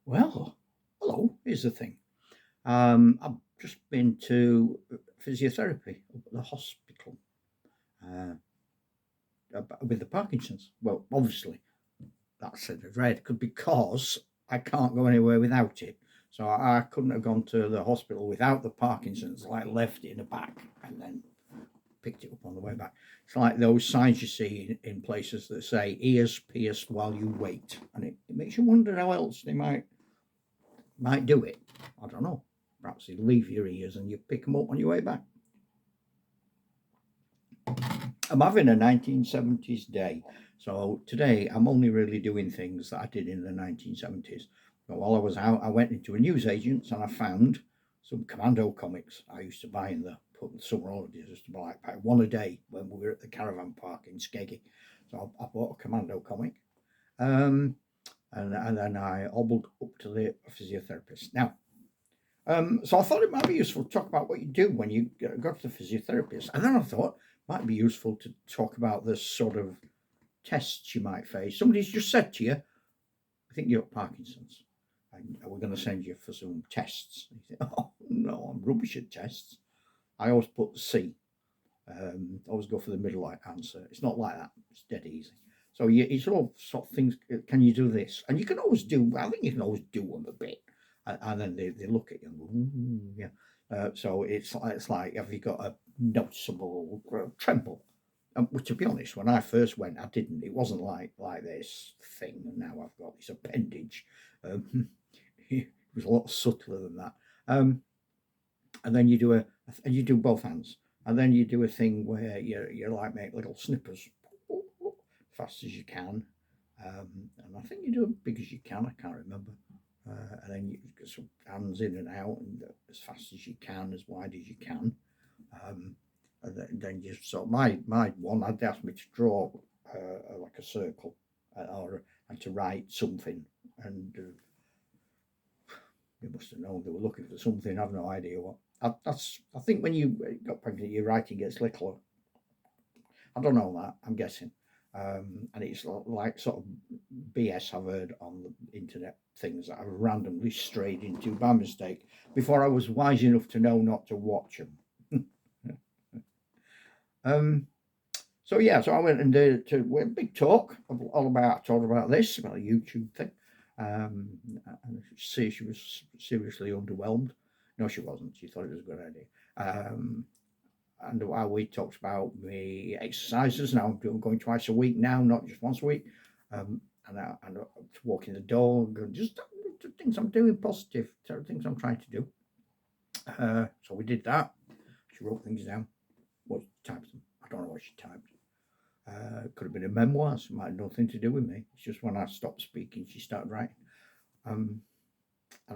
Well, hello. Here's the thing. I've just been to physiotherapy up at the hospital uh, with the Parkinson's. Well, obviously, that's a dread because I can't go anywhere without it. So I couldn't have gone to the hospital without the Parkinson's, like left it in the back and then picked it up on the way back. It's like those signs you see in places that say ears pierced while you wait. And it makes you wonder how else they might do it. I don't know. Perhaps you leave your ears and you pick them up on your way back. I'm having a 1970s day. So today I'm only really doing things that I did in the 1970s. But while I was out, I went into a newsagent's and I found some Commando comics I used to buy in the summer holidays. I used to buy one a day when we were at the caravan park in Skeggy. So I bought a Commando comic. Um, and then I hobbled up to the physiotherapist. Now, so I thought it might be useful to talk about what you do when you go to the physiotherapist. And then I thought it might be useful to talk about the sort of tests you might face. Somebody's just said to you, I think you've got Parkinson's. And we're going to send you for some tests. And you think, oh, no, I'm rubbish at tests. I always put C. Always go for the middle answer. It's not like that. It's dead easy. So it's all sort of things. Can you do this? And you can always do. I think you can always do them a bit, and then they look at you and go, ooh, yeah. So it's like, have you got a noticeable tremble? Which, to be honest, when I first went, I didn't. It wasn't like this thing, and now I've got this appendage. It was a lot subtler than that. And then and you do both hands, and then you do a thing where you like make little snippers fast as you can, and I think you do as big as you can. I can't remember. And then you get some hands in and out, and as fast as you can, as wide as you can. And then you sort of my one. They'd asked me to draw like a circle, or and to write something, and they must have known they were looking for something. I've no idea what. I think when you got pregnant, your writing gets littler. I don't know that. I'm guessing. And it's like sort of BS I've heard on the internet, things that I've randomly strayed into by mistake before I was wise enough to know not to watch them. So yeah, so I went and did a big talk all about talked about this, about a YouTube thing. And see, she was seriously underwhelmed. No, she wasn't. She thought it was a good idea. And while we talked about the exercises, now I'm going twice a week now, not just once a week. And walking the dog, and just things I'm doing, positive things I'm trying to do. So we did that. She wrote things down. What she typed them? I don't know what she typed. Could have been a memoir. So it might have nothing to do with me. It's just when I stopped speaking, she started writing. And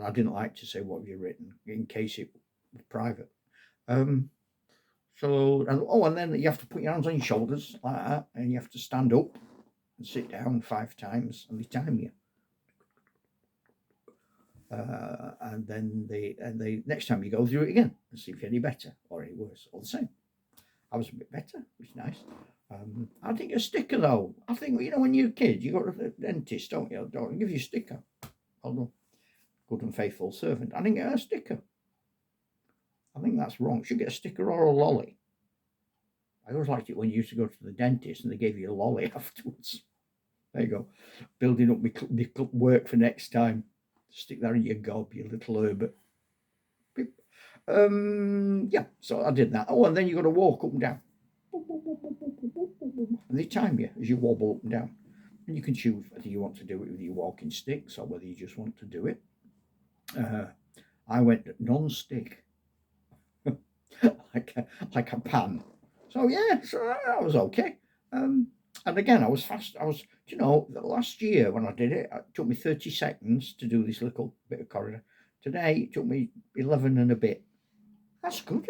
I didn't like to say what have you written in case it was private. And then you have to put your hands on your shoulders like that, and you have to stand up and sit down 5 times, and they time you. And then the next time you go through it again and see if you're any better or any worse or the same. I was a bit better, which is nice. I think a sticker though. I think when you're a kid, you go to the dentist, don't you? Don't give you a sticker. Although good and faithful servant. I didn't get a sticker. I think that's wrong. You should get a sticker or a lolly. I always liked it when you used to go to the dentist and they gave you a lolly afterwards. There you go. Building up my work for next time. Stick that in your gob, you little Herbert. Yeah, so I did that. Oh, and then you got to walk up and down. And they time you as you wobble up and down. And you can choose whether you want to do it with your walking sticks or whether you just want to do it. I went non-stick, like a pan. So yeah, so I was okay. And again, I was fast. Last year when I did it, it took me 30 seconds to do this little bit of corridor. Today, it took me 11 and a bit. That's good,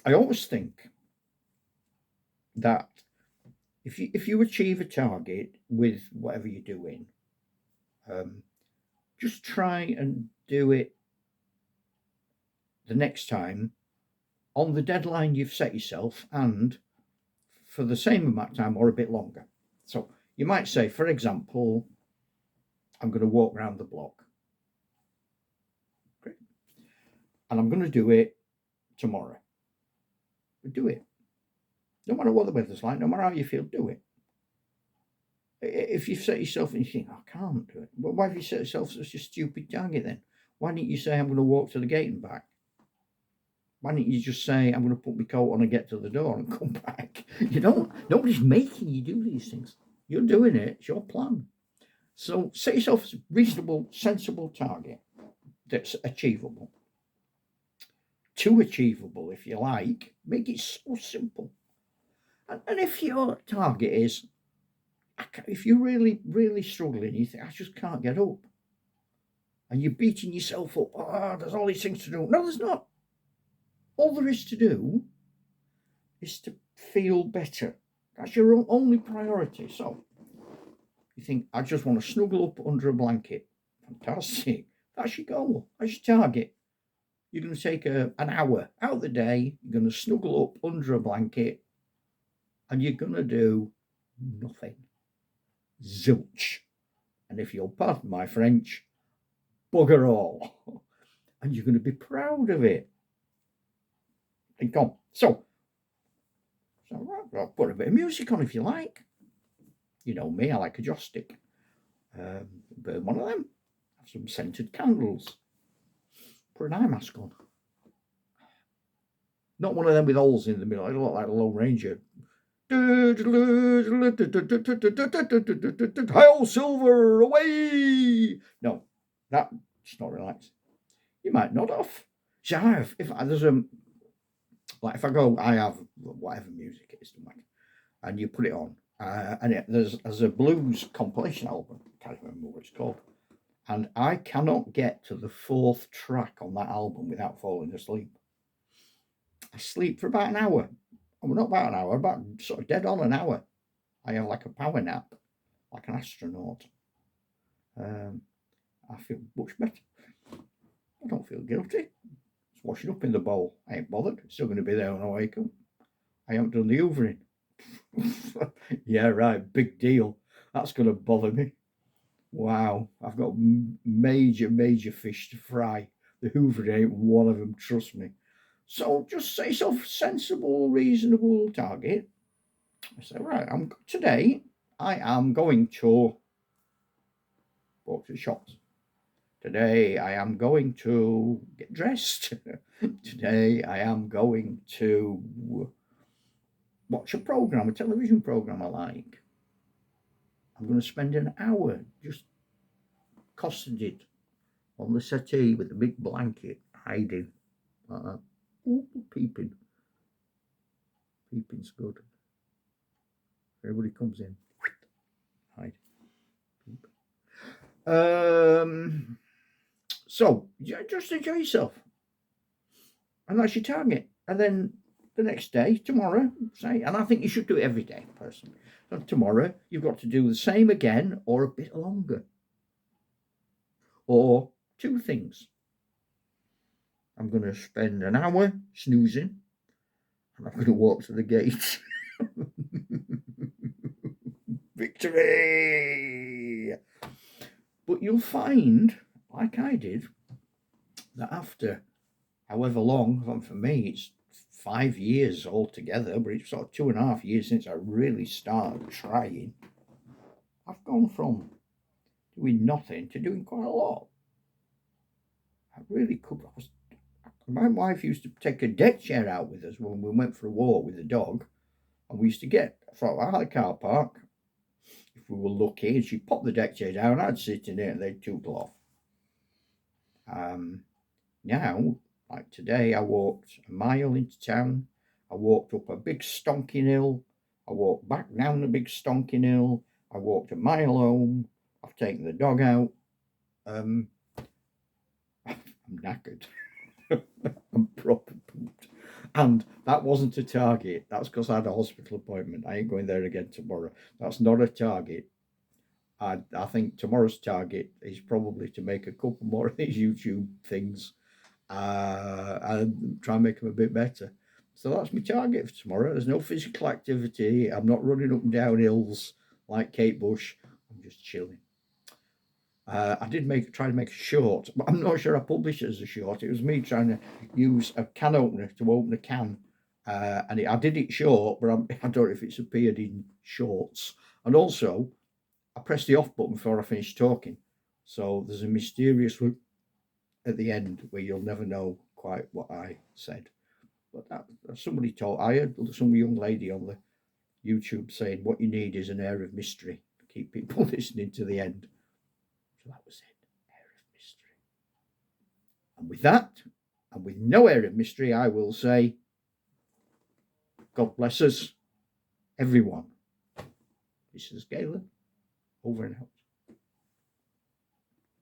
I always think that if you achieve a target with whatever you're doing, just try and do it the next time on the deadline you've set yourself and for the same amount of time or a bit longer. So you might say, for example, I'm going to walk around the block. Great. And I'm going to do it tomorrow. But do it. No matter what the weather's like, no matter how you feel, do it. If you set yourself and you think, I can't do it, well, why have you set yourself such a stupid target then? Why didn't you say, I'm going to walk to the gate and back? Why didn't you just say, I'm going to put my coat on and get to the door and come back? You don't. Nobody's making you do these things. You're doing it. It's your plan. So set yourself a reasonable, sensible target that's achievable. Too achievable, if you like. Make it so simple. And if your target is, if you're really, really struggling, you think, I just can't get up. And you're beating yourself up. Oh, there's all these things to do. No, there's not. All there is to do is to feel better. That's your only priority. So you think, I just want to snuggle up under a blanket. Fantastic. That's your goal. That's your target. You're going to take an hour out of the day. You're going to snuggle up under a blanket. And you're going to do nothing. Zilch. And if you'll pardon my French, bugger all. And you're going to be proud of it. Think on. So I'll put a bit of music on if you like. You know me, I like a joystick. Burn one of them. Have some scented candles. Put an eye mask on. Not one of them with holes in the middle. It'll look like a Lone Ranger. Hail Silver, away! No, that's not relaxing. You might nod off. See, if I go, I have whatever music it is, and you put it on, and there's a blues compilation album. I can't remember what it's called, and I cannot get to the 4th track on that album without falling asleep. I sleep for about an hour. Well, not about an hour, about sort of dead on an hour. I have like a power nap, like an astronaut. I feel much better. I don't feel guilty. It's washing up in the bowl. I ain't bothered. It's still going to be there when I wake up. I haven't done the hoovering. Yeah, right. Big deal. That's going to bother me. Wow. I've got major fish to fry. The hoovering ain't one of them, trust me. So just set yourself a sensible, reasonable target. I say, right, today I am going to walk to the shops. Today I am going to get dressed. Today I am going to watch a television program I like. I'm going to spend an hour just cosseted on the settee with a big blanket, hiding. Peeping. Peeping's good. Everybody comes in. Hide. Peep. So just enjoy yourself. And that's your target. And then the next day, tomorrow, say, and I think you should do it every day, personally. So tomorrow, you've got to do the same again or a bit longer. Or 2 things. I'm going to spend an hour snoozing, and I'm going to walk to the gate. Victory! But you'll find, like I did, that after however long, for me it's 5 years altogether, but it's sort of 2.5 years since I really started trying, I've gone from doing nothing to doing quite a lot. I really could. My wife used to take a deck chair out with us when we went for a walk with the dog, and we used to get out of the car park if we were lucky, and she'd pop the deck chair down, I'd sit in it, and they'd tootle off. Now, like today, I walked a mile into town. I walked up a big stonking hill. I walked back down the big stonking hill. I walked a mile home. I've taken the dog out. I'm knackered. I'm proper pooped. And that wasn't a target. That's because I had a hospital appointment. I ain't going there again tomorrow. That's not a target. I think tomorrow's target is probably to make a couple more of these YouTube things and try and make them a bit better. So that's my target for tomorrow. There's no physical activity. I'm not running up and down hills like Kate Bush. I'm just chilling. I did try to make a short, but I'm not sure I published it as a short. It was me trying to use a can opener to open a can, I did it short, but I don't know if it's appeared in shorts. And also, I pressed the off button before I finished talking, so there's a mysterious look at the end where you'll never know quite what I said. But somebody told I heard some young lady on the YouTube saying what you need is an air of mystery to keep people listening to the end. So that was it, air of mystery. And with that, and with no air of mystery, I will say, God bless us, everyone. This is Galen, over and out.